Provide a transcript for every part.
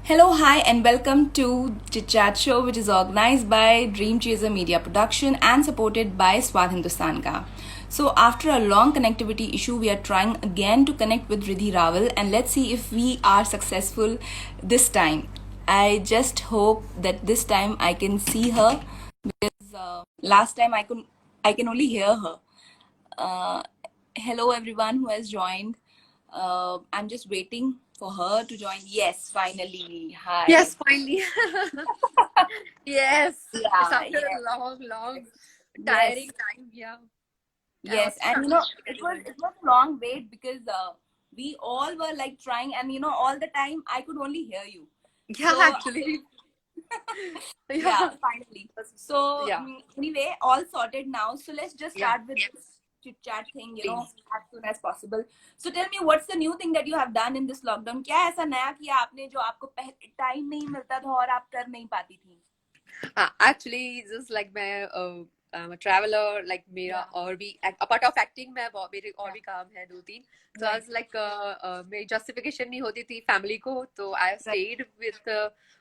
Hello, hi, and welcome to Chit Chat Show, which is organized by Dream Chaser Media Production and supported by Swad Hindustan Ka. So, after a long connectivity issue, we are trying again to connect with Riddhi Rawal, and let's see if we are successful this time. I just hope that this time I can see her because last time I can only hear her. Uh, Hello, everyone who has joined. I'm just waiting for her to join. Yes, finally. Hi. Yes, finally. Yes, it's Yeah, after yes, a long, long, tiring yes, time. Yeah, I yes. was And struggling to it get was in it. it was a long wait because we all were like trying, and all the time I could only hear you. Yeah, So actually. yeah, Yeah, finally. So yeah, anyway, all sorted now. So let's just yeah. start with this chit chat thing, Please. as soon as possible. So tell me, what's the new thing that you have done in this lockdown? क्या ऐसा नया किया आपने जो आपको पहले time नहीं मिलता था और आप कर नहीं पाती थी? Actually, just like I'm a traveler, like मेरा Yeah, और भी apart of acting मेरे और yeah, भी काम है दो तीन. So I right, was like मेरी justification नहीं होती थी family को, तो I right. stayed with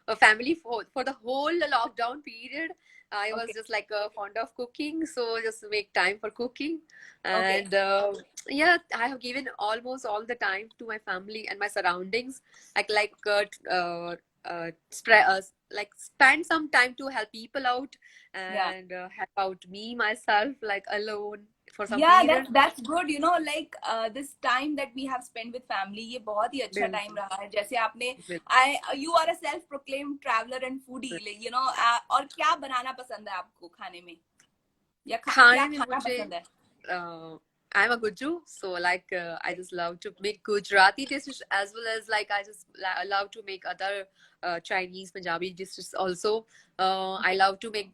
a family for the whole lockdown period. I was Okay, just like fond of cooking, so just make time for cooking, okay, and yeah, I have given almost all the time to my family and my surroundings. Like spend some time to help people out yeah. and help out me myself like alone for some Yeah, period. that's good. Like this time that we have spent with family, ये बहुत ही अच्छा time बिल्कुल रहा है. जैसे आपने बिल्कुल you are a self-proclaimed traveler and foodie. Like, और क्या बनाना पसंद है आपको खाने में? या क्या खाने में खाना मुझे पसंद है? uh, I'm a Guju, so like I just love to make Gujarati dishes as well as like I just love to make other Chinese, Punjabi dishes also. I Okay, love to make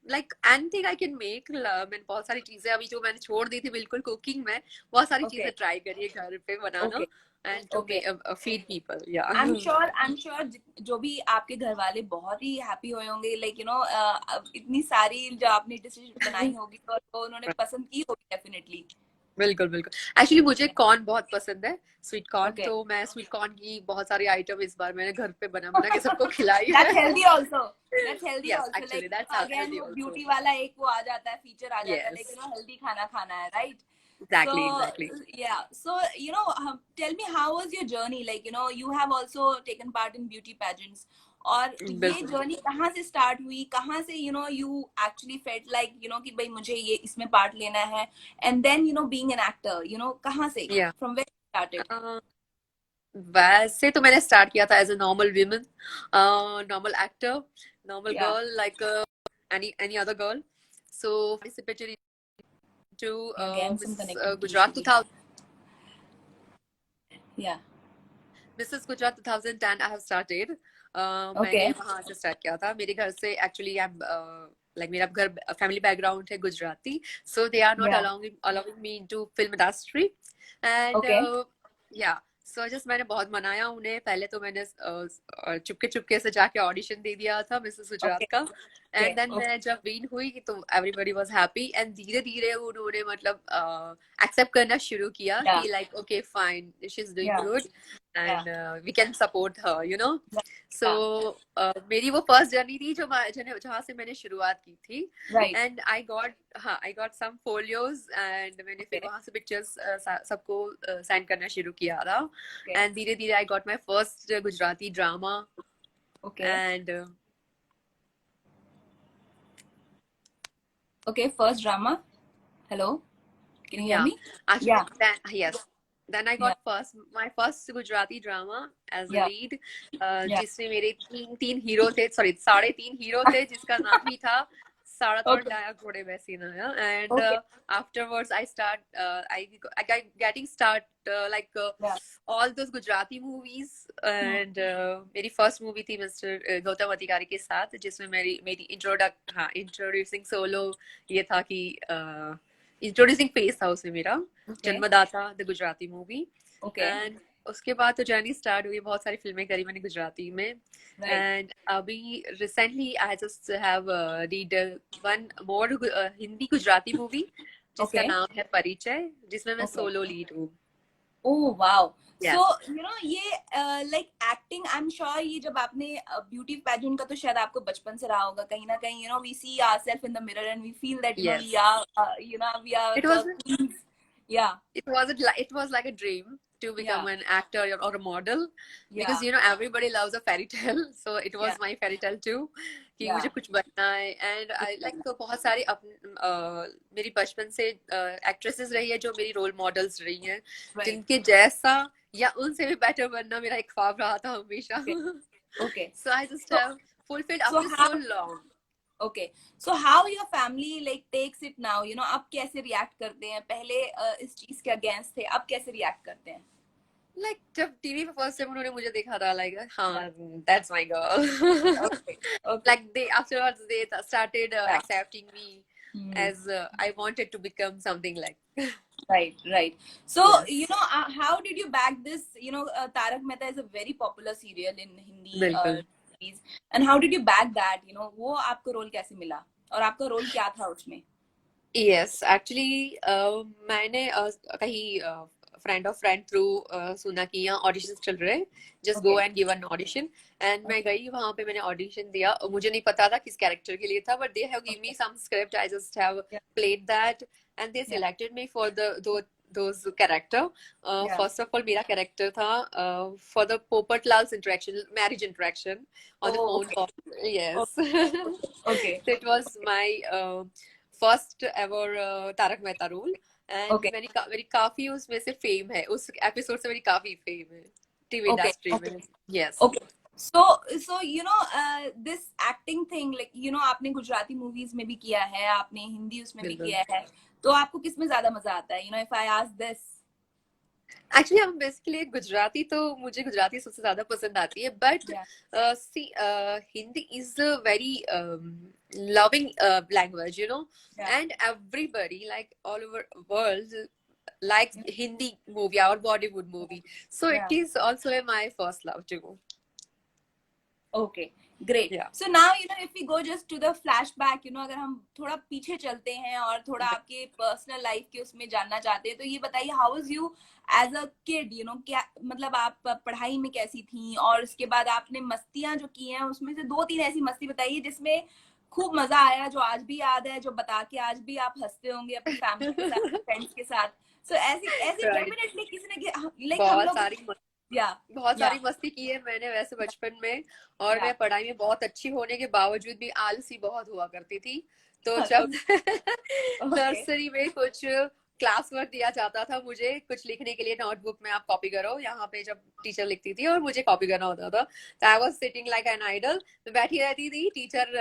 like anything I can make. मैंने बहुत सारी चीजें अभी जो मैंने छोड़ दी थी बिल्कुल कुकिंग में बहुत सारी चीजें okay, ट्राई करी है घर पे बनाना okay, and to okay. make feed people. Yeah. I'm sure जो भी आपके घर वाले बहुत ही हैप्पी हुए होंगे, लाइक इतनी सारी जो आपने डिशेज बनाई होगी तो उन्होंने पसंद की होगी डेफिनेटली. बिल्कुल बिल्कुल एक्चुअली मुझे कॉर्न बहुत पसंद है स्वीट कॉर्न ओके. तो मैं स्वीट कॉर्न की बहुत सारी आइटम इस बार मैंने घर पे बना बना के सबको खिलाई है That's healthy also. That's healthy yes also. Like actually that's again, healthy वो आल्सो beauty वाला एक वो आ जाता है, feature आ जाता है, like यस healthy खाना खाना है, right? So exactly exactly yeah. So tell me how was your journey? Like you have also taken part in beauty pageants. और ये बिल्कुल जर्नी कहाँ से स्टार्ट हुई, कहाँ से you actually felt like कि भाई मुझे ये इसमें पार्ट लेना है, and then being an actor, कहाँ से, या from where you started? वैसे तो मैंने स्टार्ट किया था as a normal women normal actor normal Yeah. Girl like any other girl so participated into Again, some Miss connectivity issue Gujarat दिख रहा 2000 है. Yeah. Mrs. Gujarat 2010 I have started. मैंने Okay. वहां से स्टार्ट किया था मेरे घर से एक्चुअली आई लाइक मेरा घर फैमिली बैकग्राउंड है Gujarati so they are not Yeah. Allowing me into film industry and Okay. या सो जस्ट मैंने बहुत मनाया उन्हें पहले तो मैंने चुपके चुपके से जाके ऑडिशन दे दिया था मिसेस गुजरात Okay. का एंड Okay. Then Okay. मैं जब विन हुई तो एवरीबॉडी वाज हैप्पी एंड धीरे धीरे उन्होंने मतलब एक्सेप्ट करना शुरू किया Yeah. कि like okay fine she is doing Yeah. Good Yeah. and we can support her you know so Yeah. मेरी वो फर्स्ट जर्नी थी जहाँ से मैंने शुरुआत की थी Right. And I got some folios and मैंने फिर Okay. वहां से पिक्चर्स सबको सेंड करना शुरू किया था Okay. एंड धीरे धीरे I got my first Gujarati drama Okay. And Okay. First drama. Hello. Can you hear yeah me? actually Yeah. yes then I Yeah. got my first Gujarati drama as a Yeah. lead Yeah. जिसमें मेरे तीन तीन hero थे sorry साढ़े तीन hero थे जिसका नाम ही था साड़ातोड़ Okay. डाया घोड़े वैसी ना and Okay. afterwards I got getting start like Yeah. all those Gujarati movies Hmm. and मेरी फर्स्ट मूवी थी मिस्टर गौतम अधिकारी के साथ जिसमें मेरी मेरी इंट्रोड्यूसिंग सोलो ये था कि इंट्रोड्यूसिंग फेस था उसमें मेरा Okay. जन्मदाता the Gujarati movie Okay. And उसके बाद तो जर्नी स्टार्ट हुई बहुत सारी फिल्में करी मैंने गुजराती में Right. एंड अभी recently I just have read one more Hindi Gujarati movie जिसका Okay. नाम है परिचय जिसमें मैं Okay. सोलो लीड हूँ Oh wow. So Yes. You know ये like acting, I am sure ये जब आपने ब्यूटी पैजेंट का तो शायद आपको बचपन से रहा होगा कहीं ना कहीं, you know we see ourselves in the mirror and we feel that Yes. We are It the was queens. या it was like a dream to या become an actor or a model, या because everybody loves a fairy tale. So it या was my fairy tale too, कि या मुझे कुछ बनना है. And I like बहुत सारी मेरी बचपन से एक्ट्रेसेस रही है जो मेरी रोल मॉडल्स रही हैं, राइट. जिनके जैसा या उनसे भी बेटर बनना मेरा एक ख्वाब रहा था हमेशा. Okay. So I just so have fulfilled so after so how long. Okay. So how your family like takes it now, you know अब कैसे रिएक्ट करते हैं? पहले इस चीज के अगेंस्ट थे, अब कैसे रिएक्ट करते हैं? लाइक जब टीवी पे फर्स्ट टाइम उन्होंने मुझे देखा था, लाइक हाँ, that's my girl. Okay. Okay. Like they afterwards they started accepting me Hmm. as I wanted to become something like. Right, right. So, you Yes. know, how did you back this? You know, Tarak Mehta is a very popular serial in Hindi बिल्कुल. series. And how did you back that? You know, वो आपको role कैसे मिला? और आपका role क्या था उसमें? Yes, actually मैंने कहीं फ्रेंड ऑफ फ्रेंड थ्रू सुना कि यहाँ ऑडिशंस चल रहे हैं, just go Okay. And give an audition. And मैं गई वहां पे, मैंने ऑडिशन दिया. मुझे नहीं पता था किस कैरेक्टर के लिए था, but they have give me some script, I just have Yeah. Played that and they Yeah. Selected me for those character. Yeah. First of all मेरा character था for the Popat interaction, marriage interaction on the Oh, phone okay. call. Yes. Okay. So it was my first ever Tarak Mehta role. And Okay. मेरी काफी उसमें से fame है, उस episode से मेरी काफी फेम है टीवी Okay. Industry Okay. में. Yes. Okay. So, you know, this acting thing, like, you know, आपने गुजराती मूवीज में भी किया है, आपने हिंदी उसमें भी बिल्कुल. किया है, तो आपको किस में ज्यादा मजा आता है? You know, if I ask this. Actually हम बेसिकली गुजराती, तो मुझे गुजराती सबसे ज्यादा पसंद आती है, but Yeah. See Hindi is a very loving language, Yeah. and everybody like all over world likes Hindi movie or Bollywood movie, so Yeah. it is also my first love too. Okay, great. Yeah. So now, you know, if we go just to the flashback, you know, अगर हम थोड़ा पीछे चलते हैं और थोड़ा आपके personal life के उसमें जानना चाहते हैं, तो ये बताइए, how was you as a kid? You know, क्या मतलब आप पढ़ाई में कैसी थी, और उसके बाद आपने मस्तियां जो की हैं उसमें से 2-3 ऐसी मस्ती बताइए जिसमें खूब मजा आया, जो आज भी याद है, जो बता के आज भी आप हंसते होंगे अपनी फैमिली के साथ, फ्रेंड्स के साथ. सो ऐसी ऐसी Right. डेफिनेटली किसी ने, लाइक हम बहुत लोग, सारी या बहुत सारी मस्ती की है मैंने वैसे बचपन में. और Yeah. मैं पढ़ाई में बहुत अच्छी होने के बावजूद भी आलसी बहुत हुआ करती थी. तो Okay. जब नर्सरी में कुछ क्लास वर्क दिया जाता था मुझे कुछ लिखने के लिए, नोटबुक में आप कॉपी करो, यहाँ पे जब टीचर लिखती थी और मुझे कॉपी करना होता था, तो I was sitting like an idol. मैं बैठी रहती थी, टीचर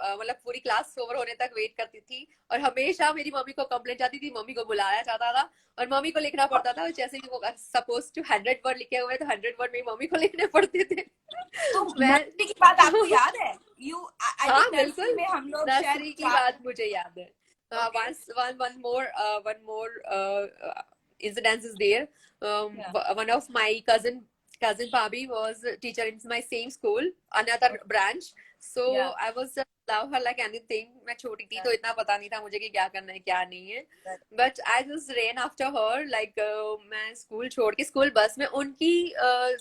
मतलब पूरी क्लास ओवर होने तक वेट करती थी, और हमेशा मेरी मम्मी को कंप्लेंट जाती थी, मम्मी को बुलाया जाता था और मम्मी को लिखना पड़ता था. जैसे कि वो सपोज टू 100 वर्ड लिखे हुए, तो 100 वर्ड मेरी मम्मी को लिखने पड़ते थे. तो मैं नर्सरी की बात आपको याद है? आई हाँ थिंक नर्सरी बिल्कुल, में हम लोग नर्सरी की बात मुझे याद है. Okay. One more incident is there. Yeah. One of my cousin Bhabhi was a teacher in my same school, another branch. So Yeah. I was just love her like anything. मैं छोटी थी तो इतना पता नहीं था मुझे कि क्या करना है क्या नहीं है. But I just ran after her, like मैं स्कूल छोड़ के स्कूल बस में उनकी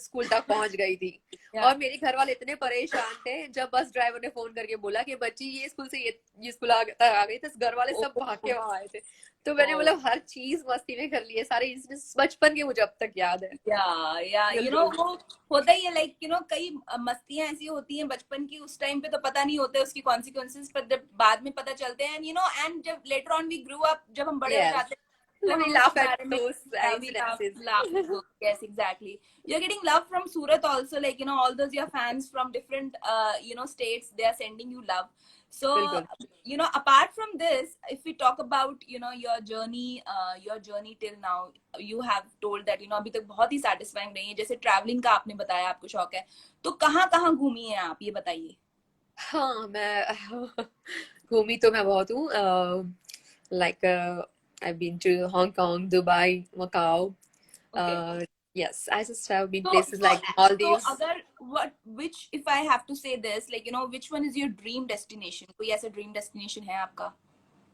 स्कूल तक पहुंच गई थी. Yeah. और मेरे घर वाले इतने परेशान थे, जब बस ड्राइवर ने फोन करके बोला कि बच्ची ये स्कूल से ये स्कूल आ गई, तो घर वाले सब भाग के वहां आए थे. तो मैंने मतलब हर चीज मस्ती में कर ली है, सारे इंसिडेंट्स बचपन के मुझे अब तक याद है. या यू नो वो होता ही है, लाइक यू नो कई मस्तियां ऐसी होती हैं बचपन की, उस टाइम पे तो पता नहीं होते उसकी कॉन्सिक्वेंसेस, पर जब बाद में पता चलते हैं, यू नो, एंड जब later on we grow up, जब हम बड़े हो जाते हैं, तो we हम laugh उसके at बारे में, those incidences. yes, exactly. You're getting love from Surat also, like, you know, all those your fans from different you know states, they are sending you love. So you know, apart from this, if we talk about, you know, your journey till now, you have told that, you know, अभी तक बहुत ही satisfying रही है. जैसे travelling का आपने बताया आपको शौक है, तो कहाँ घूमी है आप, ये बताइए. हाँ, मैं घूमी तो मैं बहुत हूँ. Like I've been to Hong Kong, Dubai, Macau. Okay. Yes, I just have been places like Maldives. So अगर which, if I have to say this, like, you know, which one is your dream destination? कोई ऐसा dream destination है आपका?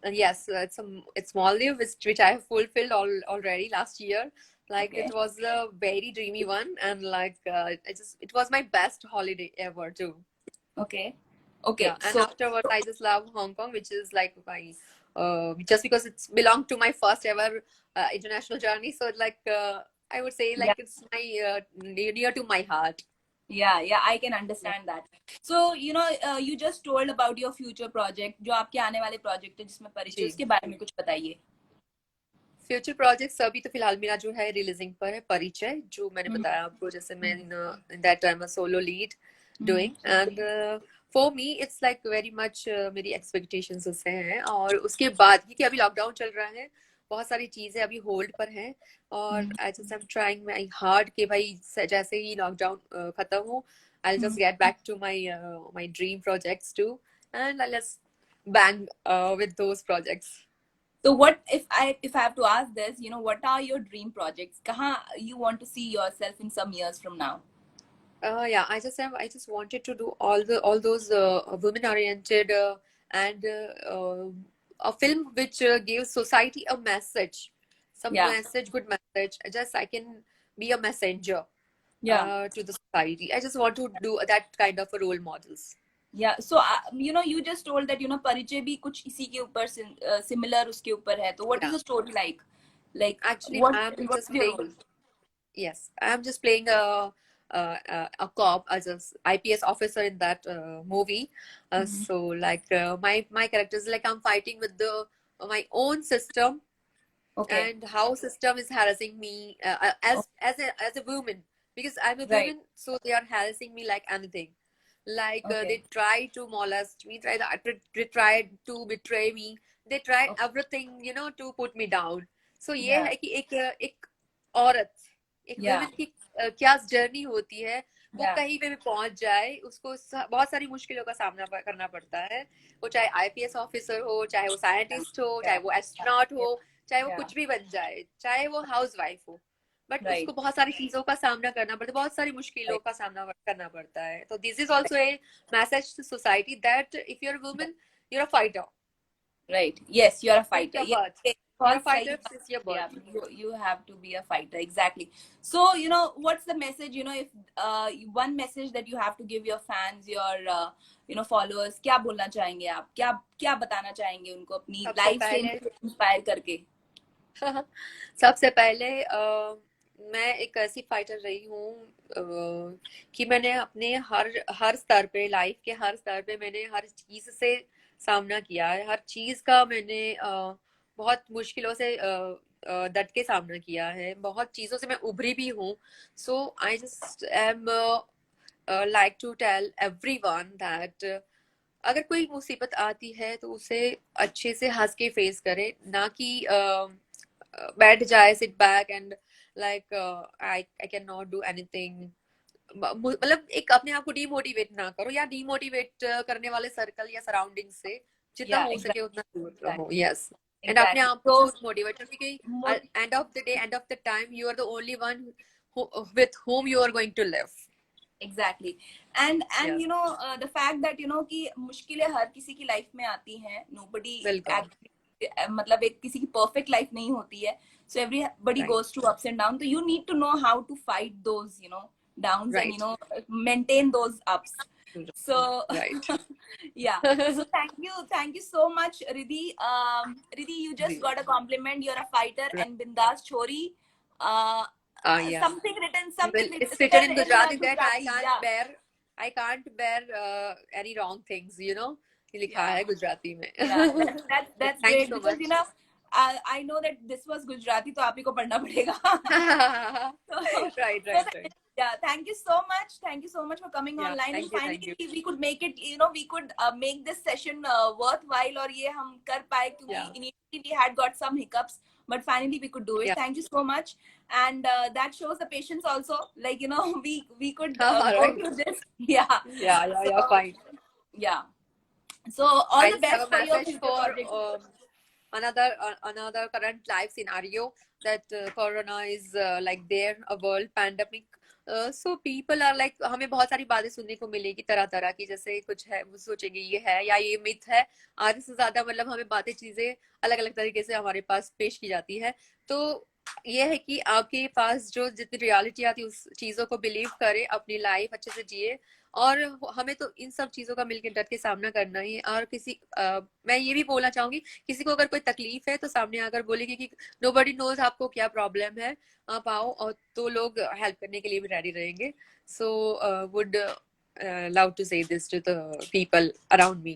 Yes, it's Maldives, which I have fulfilled already last year. Like Okay. it was a very dreamy one, and like it was my best holiday ever too. Okay. Okay. Yeah, and So afterwards I just love Hong Kong, which is like my just because it's belonged to my first ever international journey. So like I would say yeah, like it's my near to my heart. yeah, yeah, I can Yeah. understand that. So, you just told about your future project, जो आपके आने वाले project है जिसमें परिचय, जी, उसके बारे में कुछ बताइए. फ्यूचर प्रोजेक्ट्स अभी तो फिलहाल मेरा जो है रिलीजिंग पर है परिचय, जो मैंने हम्म, बताया आपको, जैसे मैं in that time a solo lead hmm, doing, and for me it's like very much मेरी एक्सपेक्टेशंस उससे हैं। और उसके बाद क्योंकि अभी लॉकडाउन चल रहा है, बहुत सारी चीजें अभी होल्ड पर हैं, और hmm, I just am trying my hard कि भाई जैसे ही लॉकडाउन खत्म हो, I just hmm. Get back to my my dream projects too, and I let's bang with those projects. So what if I have to ask this, what are your dream projects? कहाँ you want to see yourself in some years from now? Yeah, I just wanted to do all those women oriented and a film which gives society a message, some Yeah, message, good message. Just I can be a messenger yeah, to the society. I just want to do that kind of a role models. yeah. So you just told that परिचय भी कुछ इसी के ऊपर similar उसके ऊपर है. So what is Yeah, the story like? Like actually, what is your role? yes, I'm just playing a cop as a IPS officer in that movie. Mm-hmm. So like my character is like I'm fighting with the my own system, Okay. and how system is harassing me Oh, as a woman, because I'm a right. woman, so they are harassing me like anything. Like Okay. they try to molest me, they tried to betray me, they tried Okay. everything, to put me down. So ये Yeah. है कि एक औरत, एक Yeah. Women की क्या journey होती है, वो Yeah. कहीं पे भी पहुंच जाए उसको बहुत सारी मुश्किलों का सामना करना पड़ता है। वो चाहे आईपीएस ऑफिसर हो, चाहे वो साइंटिस्ट हो, चाहे Yeah. वो एस्ट्रोनॉट Yeah. हो, चाहे वो Yeah. कुछ भी बन जाए, चाहे वो हाउस वाइफ हो, बट Right. उसको बहुत सारी चीजों का सामना करना पड़ता है, बहुत सारी मुश्किलों Right. का सामना करना पड़ता है। तो this is also a message to society that if you are women, you are a fighter, Right. Yes, you're a since fighter. your Yes. birth, Yes. you are a बहुत fighter सही बात since your है birth. आप. You have to be a fighter. Exactly. So, what's the message, if one message that you have to give your fans, your followers, क्या बोलना चाहेंगे आप? क्या क्या बताना चाहेंगे उनको अपनी सबसे लाइफ से पहले इंस्पायर करके? सबसे पहले मैं एक ऐसी फाइटर रही हूँ कि मैंने अपने हर हर स्तर पे, लाइफ के हर स्तर पे मैंने हर चीज से सामना किया है, हर चीज का मैंने बहुत मुश्किलों से डट के सामना किया है, बहुत चीजों से मैं उभरी भी हूँ। So I just am like to tell everyone that अगर कोई मुसीबत आती है तो उसे अच्छे से हंस के फेस करे, ना कि बैठ जाए, sit back and like I I can not do anything. मतलब एक अपने आप को डीमोटिवेट ना करो, या डीमोटिवेट करने वाले सर्कल या सराउंडिंग से जितना Yeah, हो exactly. सके उतना दूर रहो। Exactly. यस, एंड अपने Exactly. आप को So, खुद मोटिवेट करो, क्योंकि mo- end of the day, end of the time, you are the only one with whom you are going to live. Exactly. And Yes, the fact that कि मुश्किलें हर किसी की लाइफ में आती हैं. नोबडी बिल्कुल, मतलब एक किसी की परफेक्ट लाइफ नहीं होती है. So everybody right, goes to ups and down. तो you need to know how to fight those downs and right, maintain those ups. So right. yeah. So thank you so much, Riddhi. Riddhi, you just जी, got a compliment. You're a fighter right. and bindas chori. uh, Yeah. something written, Well, something it's written said in in Gujarati that Gujarati. Yeah. I can't bear any wrong things, ये लिखा Yeah. है गुजराती में। Yeah, that's Thank you great so because much। I know that this was Gujarati, तो आप ही को पढ़ना पड़ेगा. So, Right, so right, right। yeah, thank you so much. Thank you so much for coming Yeah, online, and thank finally you। we could make it. We could make this session worthwhile, और ये हम कर पाए क्योंकि Yeah, initially we had got some hiccups, but finally we could do it. yeah। Thank you so much, and that shows the patience also. Like we could go Right। through this. Yeah. Yeah, So fine। yeah. So all I the just have best a for your message future for projects. another current life scenario, that corona is like there, a world pandemic. So people are like, हमें बहुत सारी बातें सुनने को मिलेगी तरह तरह की, जैसे कुछ है वो सोचेंगे ये है या ये मिथ है, आधे से ज्यादा मतलब हमें बातें, चीजें अलग अलग तरीके से हमारे पास पेश की जाती है। तो ये है कि आपके पास जो जितनी रियलिटी आती है उस चीजों को बिलीव करे, अपनी लाइफ अच्छे से जिए। और हमें तो इन सब चीजों का मिलकर डट के सामना करना ही है। और मैं ये भी बोलना चाहूंगी, किसी को अगर कोई तकलीफ है तो सामने आकर बोलेगी कि नोबडी नोज आपको क्या प्रॉब्लम है, आप आओ, और तो लोग हेल्प करने के लिए भी रेडी रहेंगे। So would love to say this to the people around me.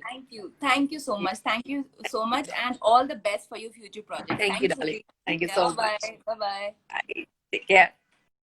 Thank you so much. Thank you so much, and all the best for your future projects. Thank you, Thank you. darling. Thank you Yeah, so bye much. bye. Bye bye. Bye. Take care.